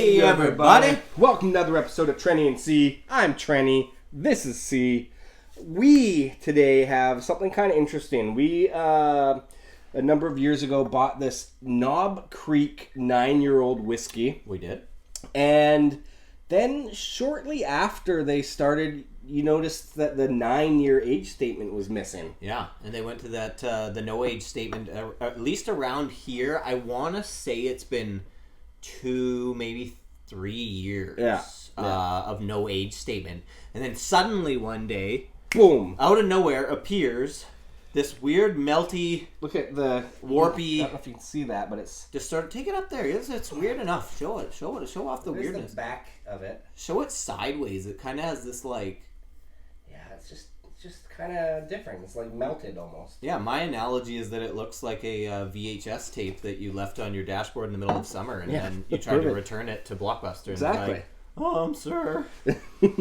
Hey everybody! Welcome to another episode of Trenny and C. I'm Trenny. This is C. We today have something kind of interesting. We a number of years ago bought this Knob Creek 9-year-old whiskey. We did. And then shortly after they started, you noticed that the 9-year age statement was missing. Yeah, and they went to that the no age statement, at least around here. I want to say it's been 2, maybe 3 years of no age statement. And then suddenly one day, boom, out of nowhere appears this weird melty, look at the warpy. I don't know if you can see that, but it's just start take it up there. It's weird enough. Show off the There's weirdness. the back of it. Show it sideways. It kind of has this like. Yeah, it's just kind of different. It's like melted almost. Yeah, my analogy is that it looks like a VHS tape that you left on your dashboard in the middle of summer, and then you tried to return it to Blockbuster. And Exactly. Like, sir.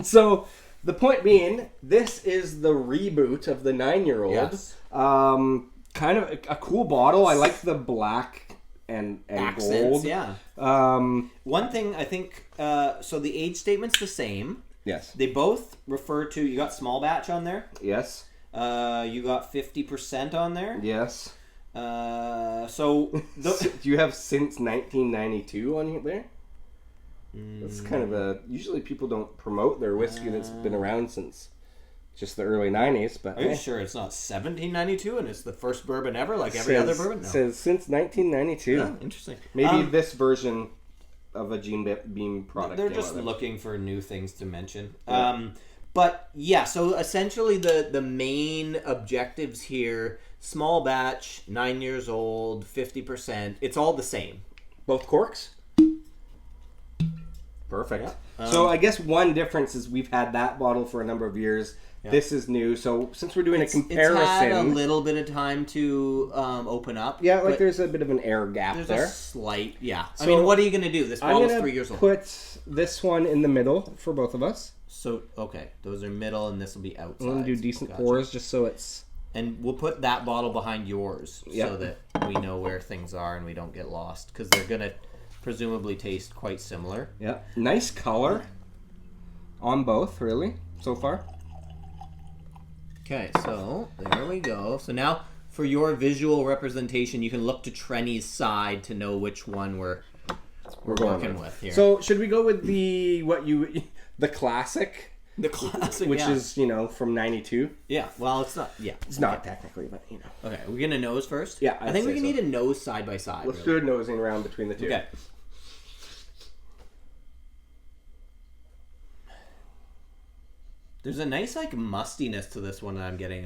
So the point being, this is the reboot of the 9-year-old. Yes. Kind of a cool bottle. I like the black and Accents, gold. Yeah. One thing I think, so the age statement's the same. Yes. They both refer to, you got small batch on there. Yes. You got 50% on there. Yes. So Do you have since 1992 on there? That's kind of a... Usually people don't promote their whiskey that's been around since just the early 90s, but... Are you sure it's not 1792 and it's the first bourbon ever, like every other bourbon? No. Says since 1992. Oh, interesting. Maybe this version of a Gene Beam product. They're just looking for new things to mention. Yeah. But yeah, so essentially the main objectives here, small batch, 9 years old, 50%, it's all the same. Both corks? Perfect. Yeah. So I guess one difference is we've had that bottle for a number of years. Yeah. This is new. So since we're doing a comparison... It's had a little bit of time to open up. Yeah, like there's a bit of an air gap there. There's a slight, yeah. So, I mean, what are you going to do? This bottle's 3 years old. I'm going to put this one in the middle for both of us. So, okay. Those are middle and this will be outside. I'm going to do decent pours just so it's... And we'll put that bottle behind yours so that we know where things are and we don't get lost. Because they're going to presumably taste quite similar. Yeah. Nice color on both, really, so far. Okay, so there we go. So now for your visual representation, you can look to Trenny's side to know which one we're working with here. So should we go with the classic? The classic, which is, from 92. Yeah, well, it's not. Yeah, it's not technically, but Okay, we're gonna nose first. Yeah, I think we need a nose side by side. Let's do a nosing round between the two. Okay. There's a nice mustiness to this one that I'm getting.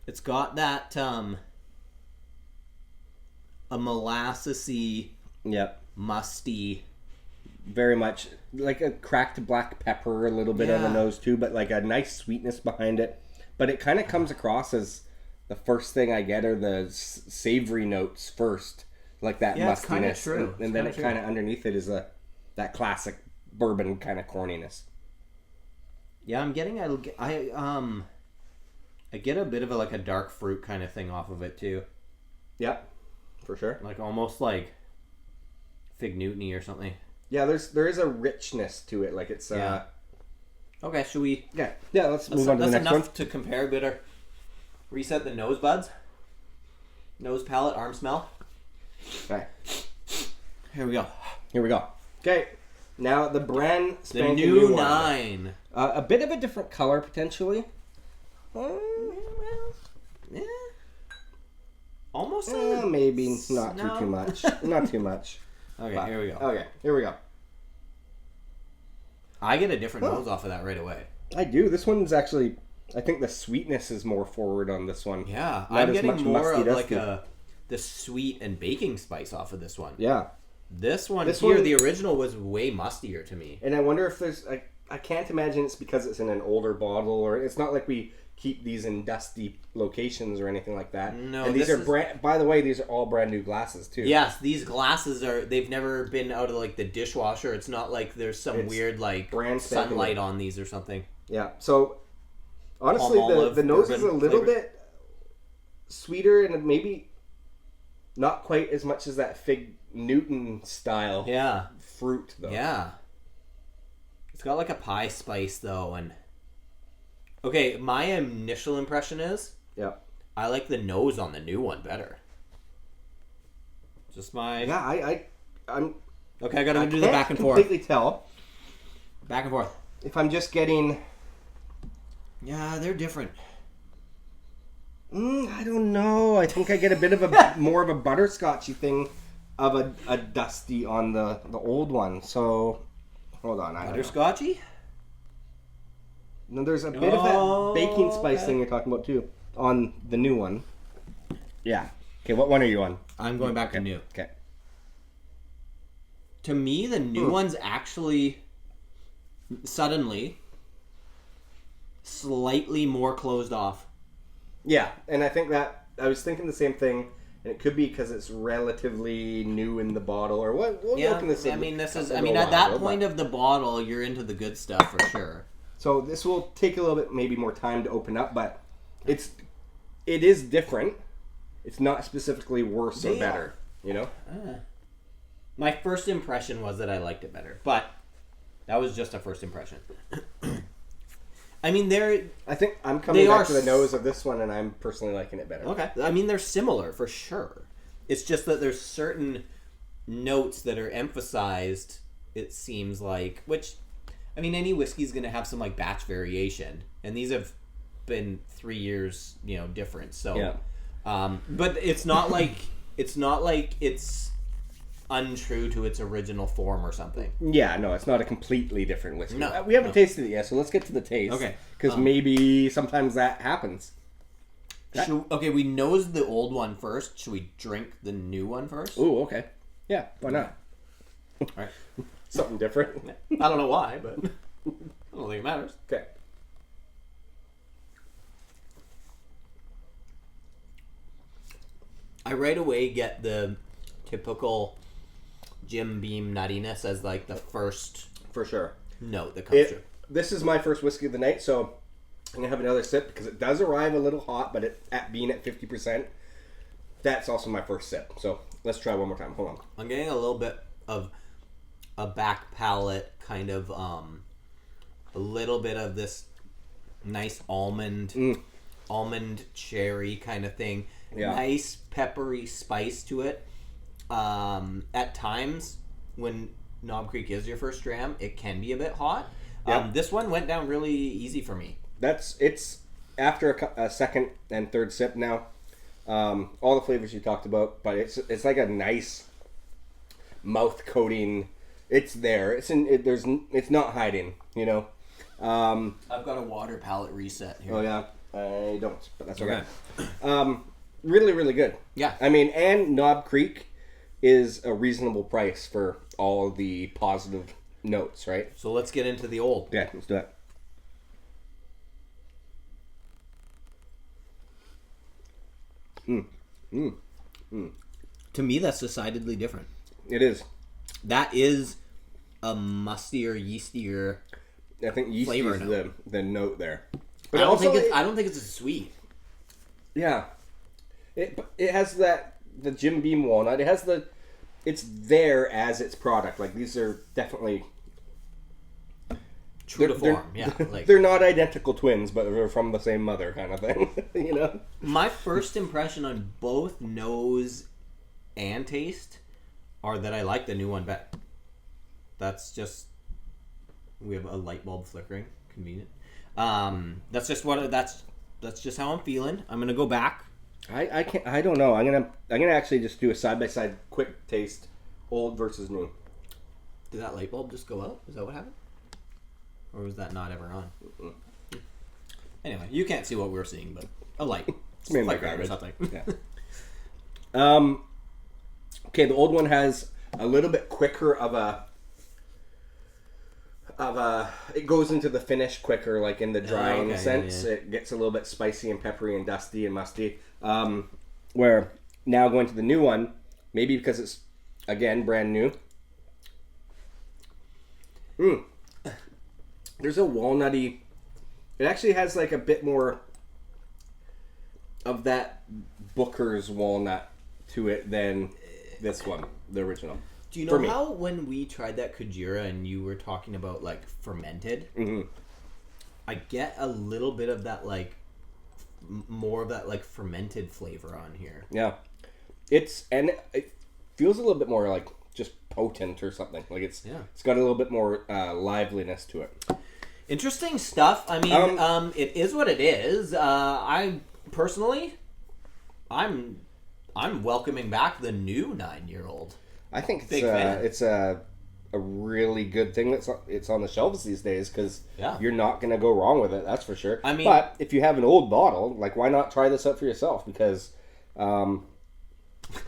It's got that a molassesy, musty. Very much like a cracked black pepper, a little bit on the nose too, but like a nice sweetness behind it. But it kind of comes across as the first thing I get are the savory notes first, like that mustiness, true. and then it kind of underneath it is that classic bourbon kind of corniness. Yeah, I'm getting I get a bit of a dark fruit kind of thing off of it too. Yeah, for sure. Like almost like Fig Newton-y or something. Yeah, there is a richness to it. Like it's Okay, should we? Yeah. Let's move on to the next one. That's enough to compare. Better reset the nose buds, nose palate, arm smell. All right. Here we go. Okay. Now the brand spanking the new one. 9. A bit of a different color potentially. Yeah. Almost. Maybe not too much. Not too much. Okay, here we go. Okay, here we go. I get a different nose off of that right away. I do. This one's actually, I think the sweetness is more forward on this one. Yeah, I'm getting more of the sweet and baking spice off of this one. Yeah. This one, the original was way mustier to me. And I wonder if there's, I can't imagine it's because it's in an older bottle, or it's not like we keep these in dusty locations or anything like that. No, and these by the way, these are all brand new glasses too. Yes, these glasses they've never been out of the dishwasher. It's not like there's some weird brand sunlight on these or something. Yeah. So honestly, the nose is a little bit sweeter and maybe not quite as much as that Fig Newton style fruit, though. Yeah. It's got like a pie spice, though, and... Okay, my initial impression is... Yeah. I like the nose on the new one better. Just my... Yeah, I'm... Okay, I gotta do the back and forth. I can't completely tell. Back and forth. If I'm just getting... Yeah, they're different. I don't know. I think I get a bit of a more of a butterscotchy thing of a dusty on the old one. So, hold on. Butterscotchy? No, there's a bit of that baking spice thing you're talking about too on the new one. Yeah. Okay, what one are you on? I'm going back to new. Okay. To me, the new one's actually suddenly slightly more closed off. Yeah, and I think that I was thinking the same thing, and it could be because it's relatively new in the bottle, or what? We'll look in this. I mean, at that point of the bottle, you're into the good stuff for sure. So this will take a little bit, maybe more time to open up, but it is different. It's not specifically worse or better, you know. My first impression was that I liked it better, but that was just a first impression. I mean, I think I'm coming back to the nose of this one, and I'm personally liking it better. Okay. I mean, they're similar for sure. It's just that there's certain notes that are emphasized, it seems like, which, I mean, any whiskey's going to have some, like, batch variation, and these have been 3 years, different, so... Yeah. But it's not like it's untrue to its original form or something. Yeah, no, it's not a completely different whiskey. No, we haven't tasted it yet, so let's get to the taste. Okay. Because maybe sometimes that happens. We nose the old one first. Should we drink the new one first? Ooh, okay. Yeah, why not? All right. Something different. I don't know why, but I don't think it matters. Okay. I right away get the typical Jim Beam nuttiness as like the first For sure. note that comes through. This is my first whiskey of the night, so I'm going to have another sip because it does arrive a little hot, but being at 50%, that's also my first sip. So let's try one more time. Hold on. I'm getting a little bit of a back palate, kind of a little bit of this nice almond cherry kind of thing. Yeah. Nice peppery spice to it. At times, when Knob Creek is your first dram, it can be a bit hot. Yep. This one went down really easy for me. It's after a second and third sip now. All the flavors you talked about, but it's like a nice mouth coating. It's there. It's not hiding. I've got a water palate reset here. Oh yeah, I don't, but that's okay. Really, really good. Yeah. I mean, and Knob Creek is a reasonable price for all the positive notes, right? So let's get into the old. Yeah, let's do it. To me, that's decidedly different. It is. That is a mustier, yeastier. I think yeast is the note there. But I don't think it's as sweet. Yeah. It has the Jim Beam walnut. It's there as its product. Like, these are definitely true to form. Yeah, they're not identical twins, but they're from the same mother, kind of thing. My first impression on both nose and taste are that I like the new one better. That's just, we have a light bulb flickering. Convenient. That's just how I'm feeling. I'm gonna go back. I don't know. I'm gonna actually just do a side by side quick taste, old versus new. Did that light bulb just go out? Is that what happened? Or was that not ever on? Mm-mm. Anyway, you can't see what we're seeing, but a light. It's mainly or something. Yeah. Okay, the old one has a little bit quicker of a. It goes into the finish quicker, like in the drying sense. Yeah. It gets a little bit spicy and peppery and dusty and musty. Where now going to the new one, maybe because it's again brand new. There's a walnutty. It actually has like a bit more of that Booker's walnut to it than this one, the original. Do you know how when we tried that Kujira and you were talking about like fermented, I get a little bit of that like more of that like fermented flavor on here. Yeah, it feels a little bit more like just potent or something. Like it's got a little bit more liveliness to it. Interesting stuff. I mean, it is what it is. I personally, I'm welcoming back the new 9-year-old. I think it's a really good thing it's on the shelves these days because you're not going to go wrong with it. That's for sure. I mean, but if you have an old bottle, like why not try this out for yourself? Because it's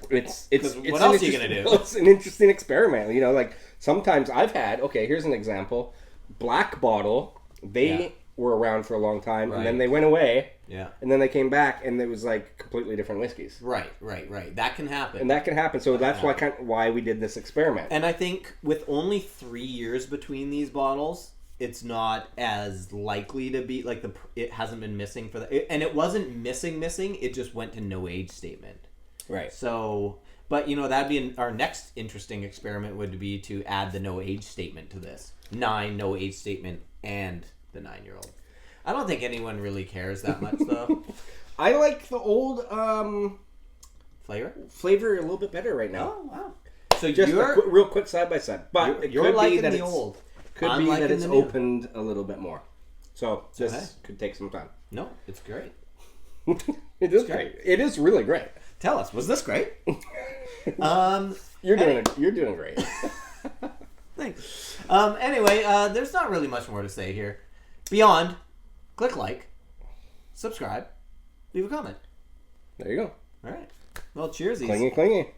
what else are you going to do? It's an interesting experiment. You know, like sometimes I've had. Okay, here's an example. Black bottle. They were around for a long time, and then they went away. Yeah. And then they came back, and it was like completely different whiskeys. Right. That can happen. And that can happen. So that's why we did this experiment. And I think with only 3 years between these bottles, it's not as likely to be like it hasn't been missing for and it wasn't missing. It just went to no age statement. Right. So, but that'd be our next interesting experiment would be to add the no age statement to this. 9 no age statement and the 9-year-old. I don't think anyone really cares that much, though. I like the old flavor a little bit better right now. Oh, wow. So just real quick side by side. But you're liking the old. Could be that it's opened a little bit more. So this could take some time. No, it's great. It is great. It is really great. Tell us, was this great? You're doing great. Thanks. Anyway, there's not really much more to say here. Beyond, click like, subscribe, leave a comment. There you go. All right. Well, cheers. Clingy.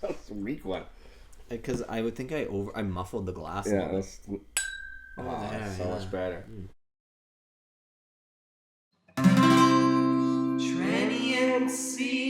That's a weak one. Because I would think I muffled the glass. Yeah, that's so much better. Trenny and C.